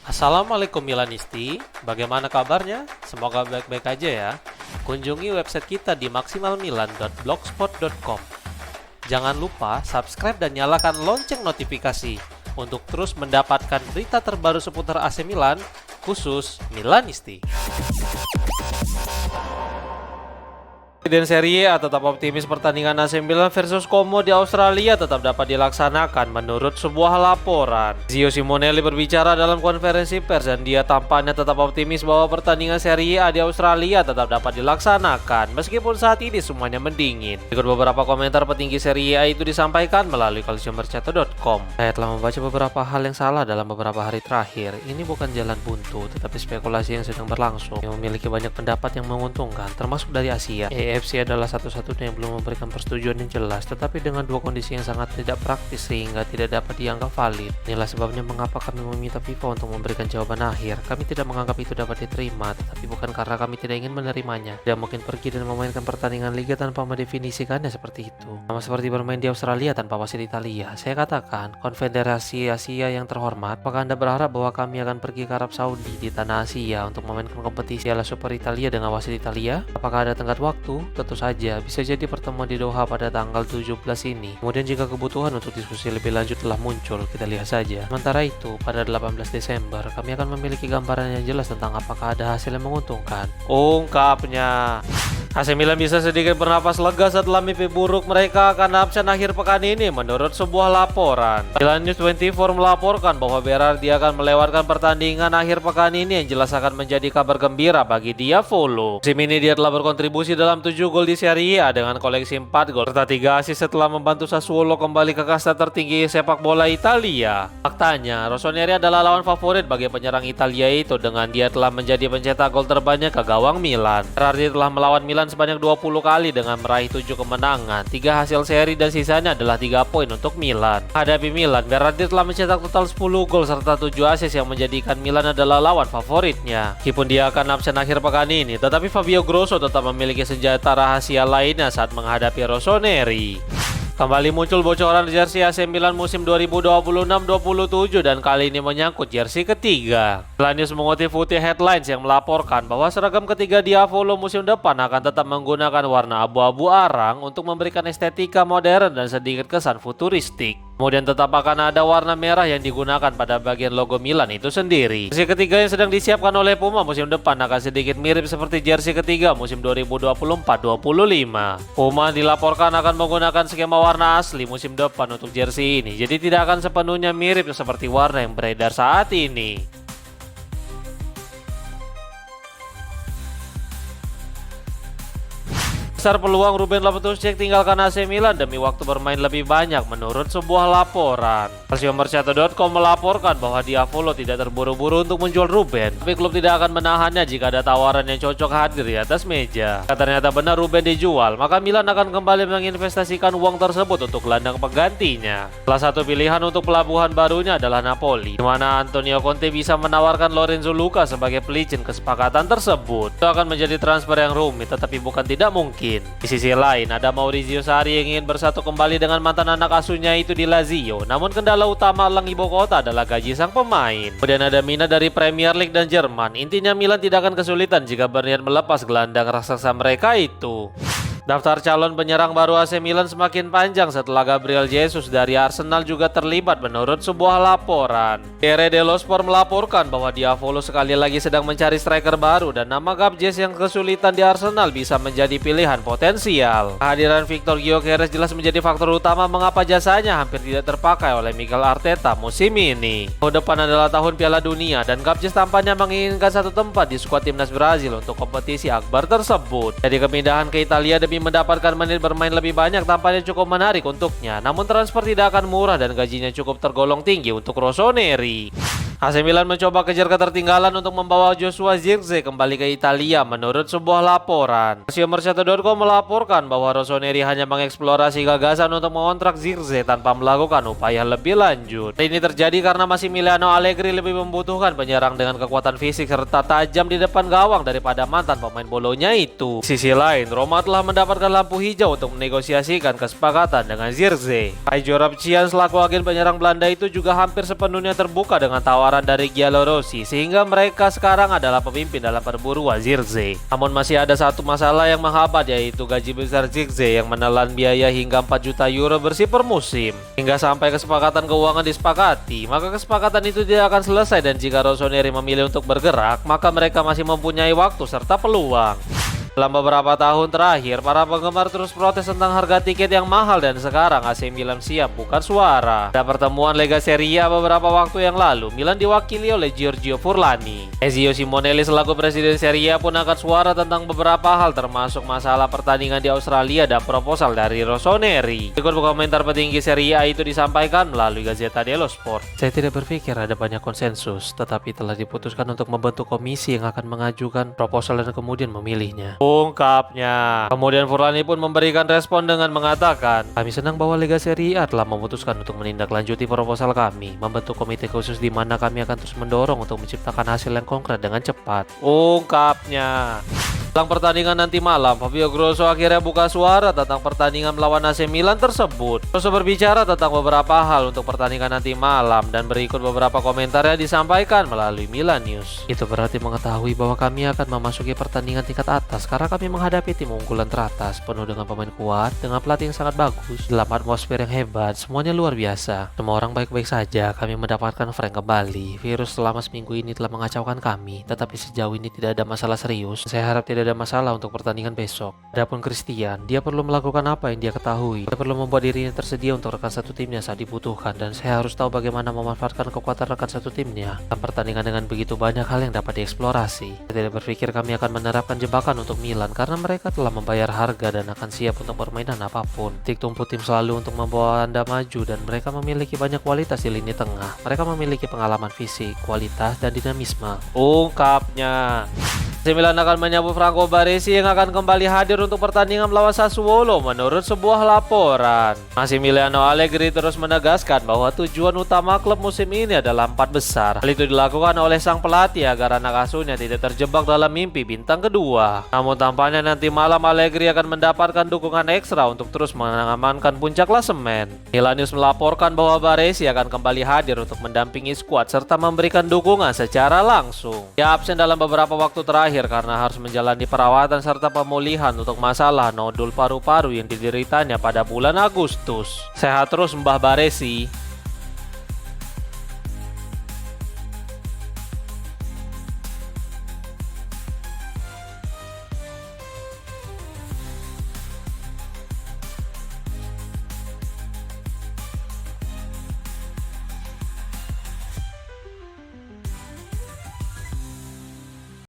Assalamualaikum Milanisti, bagaimana kabarnya? Semoga baik-baik aja ya. Kunjungi website kita di maksimalmilan.blogspot.com. Jangan lupa subscribe dan nyalakan lonceng notifikasi untuk terus mendapatkan berita terbaru seputar AC Milan, khusus Milanisti. Presiden Serie A tetap optimis pertandingan AC Milan versus Como di Australia tetap dapat dilaksanakan menurut sebuah laporan. Zio Simonelli berbicara dalam konferensi pers dan dia tampaknya tetap optimis bahwa pertandingan Serie A di Australia tetap dapat dilaksanakan meskipun saat ini semuanya mendingin. Berikut beberapa komentar petinggi Serie A itu disampaikan melalui calciomercato.com. Saya telah membaca beberapa hal yang salah dalam beberapa hari terakhir. Ini bukan jalan buntu, tetapi spekulasi yang sedang berlangsung yang memiliki banyak pendapat yang menguntungkan, termasuk dari Asia. AFC adalah satu-satunya yang belum memberikan persetujuan yang jelas, tetapi dengan dua kondisi yang sangat tidak praktis sehingga tidak dapat dianggap valid. Inilah sebabnya mengapa kami meminta FIFA untuk memberikan jawaban akhir. Kami tidak menganggap itu dapat diterima, tetapi bukan karena kami tidak ingin menerimanya. Tidak mungkin pergi dan memainkan pertandingan liga tanpa mendefinisikannya seperti itu. Sama seperti bermain di Australia tanpa wasit Italia. Saya katakan, Konfederasi Asia yang terhormat, apakah Anda berharap bahwa kami akan pergi ke Arab Saudi di tanah Asia untuk memainkan kompetisi Piala Super Italia dengan wasit Italia? Apakah ada tenggat waktu? Tentu saja, bisa jadi pertemuan di Doha pada tanggal 17 ini. Kemudian jika kebutuhan untuk diskusi lebih lanjut telah muncul, kita lihat saja. Sementara itu, pada 18 Desember, kami akan memiliki gambaran yang jelas tentang apakah ada hasil yang menguntungkan. Ungkapnya. AC Milan bisa sedikit bernapas lega setelah mimpi buruk mereka akan absen akhir pekan ini menurut sebuah laporan. Milan News 24 melaporkan bahwa Berardi akan melewatkan pertandingan akhir pekan ini yang jelas akan menjadi kabar gembira bagi Diavolo. Musim ini dia telah berkontribusi dalam 7 gol di Serie A dengan koleksi 4 gol serta 3 assist setelah membantu Sassuolo kembali ke kasta tertinggi sepak bola Italia. Faktanya, Rossoneri adalah lawan favorit bagi penyerang Italia itu dengan dia telah menjadi pencetak gol terbanyak ke gawang Milan. Berardi telah melawan Milan sebanyak 20 kali dengan meraih 7 kemenangan, 3 hasil seri dan sisanya adalah 3 poin untuk Milan. Hadapi Milan, Berardi telah mencetak total 10 gol serta 7 assist yang menjadikan Milan adalah lawan favoritnya. Meskipun dia akan absen akhir pekan ini, tetapi Fabio Grosso tetap memiliki senjata rahasia lainnya saat menghadapi Rossoneri. Kembali muncul bocoran jersey AC Milan musim 2026-27 dan kali ini menyangkut jersey ketiga. Milanius mengutip Footy Headlines yang melaporkan bahwa seragam ketiga Diavolo musim depan akan tetap menggunakan warna abu-abu arang untuk memberikan estetika modern dan sedikit kesan futuristik. Kemudian tetap akan ada warna merah yang digunakan pada bagian logo Milan itu sendiri. Jersey ketiga yang sedang disiapkan oleh Puma musim depan akan sedikit mirip seperti jersey ketiga musim 2024-25. Puma dilaporkan akan menggunakan skema warna asli musim depan untuk jersey ini, jadi tidak akan sepenuhnya mirip seperti warna yang beredar saat ini. Besar peluang Ruben Loftus-Cheek tinggalkan AC Milan demi waktu bermain lebih banyak menurut sebuah laporan. Calciomercato.com melaporkan bahwa Diavolo tidak terburu-buru untuk menjual Ruben, tapi klub tidak akan menahannya jika ada tawaran yang cocok hadir di atas meja. Jika ternyata benar Ruben dijual, maka Milan akan kembali menginvestasikan uang tersebut untuk gelandang penggantinya. Salah satu pilihan untuk pelabuhan barunya adalah Napoli, di mana Antonio Conte bisa menawarkan Lorenzo Luca sebagai pelicin kesepakatan tersebut. Itu akan menjadi transfer yang rumit, tetapi bukan tidak mungkin. Di sisi lain, ada Maurizio Sarri yang ingin bersatu kembali dengan mantan anak asuhnya itu di Lazio. Namun kendala utama Lang ibu kota adalah gaji sang pemain. Kemudian ada Mina dari Premier League dan Jerman. Intinya Milan tidak akan kesulitan jika berniat melepas gelandang raksasa mereka itu. Daftar calon penyerang baru AC Milan semakin panjang setelah Gabriel Jesus dari Arsenal juga terlibat menurut sebuah laporan. Corriere dello Sport melaporkan bahwa Diavolo sekali lagi sedang mencari striker baru dan nama Gabjes yang kesulitan di Arsenal bisa menjadi pilihan potensial. Kehadiran Victor Gyökeres jelas menjadi faktor utama mengapa jasanya hampir tidak terpakai oleh Mikel Arteta musim ini. Tahun depan adalah tahun Piala Dunia dan Gabjes tampaknya menginginkan satu tempat di skuad timnas Brazil untuk kompetisi akbar tersebut. Jadi kepindahan ke Italia demi mendapatkan menit bermain lebih banyak tampaknya cukup menarik untuknya. Namun transfer tidak akan murah dan gajinya cukup tergolong tinggi untuk Rossoneri. AC Milan mencoba kejar ketertinggalan untuk membawa Joshua Zirkzee kembali ke Italia menurut sebuah laporan. Calciomercato.com melaporkan bahwa Rossoneri hanya mengeksplorasi gagasan untuk mengontrak Zirkzee tanpa melakukan upaya lebih lanjut. Ini terjadi karena Massimiliano Allegri lebih membutuhkan penyerang dengan kekuatan fisik serta tajam di depan gawang daripada mantan pemain Bolonya itu. Di sisi lain, Roma telah mendapatkan lampu hijau untuk menegosiasikan kesepakatan dengan Zirkzee. Kai Jorabcian selaku agen penyerang Belanda itu juga hampir sepenuhnya terbuka dengan tawaran tawaran dari Giallorossi sehingga mereka sekarang adalah pemimpin dalam perburuan Zirkzee. Namun masih ada satu masalah yang menghambat, yaitu gaji besar Zirkzee yang menelan biaya hingga 4 juta euro bersih per musim. Hingga sampai kesepakatan keuangan disepakati, maka kesepakatan itu tidak akan selesai, dan jika Rossoneri memilih untuk bergerak, maka mereka masih mempunyai waktu serta peluang. Dalam beberapa tahun terakhir, para penggemar terus protes tentang harga tiket yang mahal, dan sekarang AC Milan siap buka suara. Pada pertemuan Lega Serie A beberapa waktu yang lalu, Milan diwakili oleh Giorgio Furlani. Ezio Simonelli selaku presiden Serie A pun angkat suara tentang beberapa hal, termasuk masalah pertandingan di Australia dan proposal dari Rossoneri. Berikut komentar petinggi Serie A itu disampaikan melalui Gazzetta dello Sport. Saya tidak berpikir ada banyak konsensus, tetapi telah diputuskan untuk membentuk komisi yang akan mengajukan proposal dan kemudian memilihnya, ungkapnya. Kemudian Furlani pun memberikan respon dengan mengatakan, kami senang bahwa Lega Serie A telah memutuskan untuk menindaklanjuti proposal kami, membentuk komite khusus di mana kami akan terus mendorong untuk menciptakan hasil yang konkret dengan cepat, ungkapnya. Dalam pertandingan nanti malam, Fabio Grosso akhirnya buka suara tentang pertandingan melawan AC Milan tersebut. Grosso berbicara tentang beberapa hal untuk pertandingan nanti malam, dan berikut beberapa komentar yang disampaikan melalui Milan News. Itu berarti mengetahui bahwa kami akan memasuki pertandingan tingkat atas karena kami menghadapi tim unggulan teratas, penuh dengan pemain kuat, dengan pelatih yang sangat bagus, dalam atmosfer yang hebat, semuanya luar biasa. Semua orang baik-baik saja, kami mendapatkan Frank kembali. Virus selama seminggu ini telah mengacaukan kami, tetapi sejauh ini tidak ada masalah serius. Saya harap tidak ada masalah untuk pertandingan besok. Adapun Christian, dia perlu melakukan apa yang dia ketahui. Dia perlu membuat dirinya tersedia untuk rekan satu timnya saat dibutuhkan, dan saya harus tahu bagaimana memanfaatkan kekuatan rekan satu timnya. Dalam pertandingan dengan begitu banyak hal yang dapat dieksplorasi, saya tidak berpikir kami akan menerapkan jebakan untuk Milan karena mereka telah membayar harga dan akan siap untuk permainan apapun. Tik tumpu tim selalu untuk membawa Anda maju, dan mereka memiliki banyak kualitas di lini tengah. Mereka memiliki pengalaman fisik, kualitas, dan dinamisme, ungkapnya. AC Milan akan menyambut Franco Baresi yang akan kembali hadir untuk pertandingan melawan Sassuolo menurut sebuah laporan. Massimiliano Allegri terus menegaskan bahwa tujuan utama klub musim ini adalah 4 besar. Hal itu dilakukan oleh sang pelatih agar anak asuhnya tidak terjebak dalam mimpi bintang kedua. Namun tampaknya nanti malam Allegri akan mendapatkan dukungan ekstra untuk terus mengamankan puncak klasemen. Milan News melaporkan bahwa Baresi akan kembali hadir untuk mendampingi skuad serta memberikan dukungan secara langsung. Dia absen dalam beberapa waktu terakhir karena harus menjalani perawatan serta pemulihan untuk masalah nodul paru-paru yang dideritanya pada bulan Agustus. Sehat terus Mbah Baresi.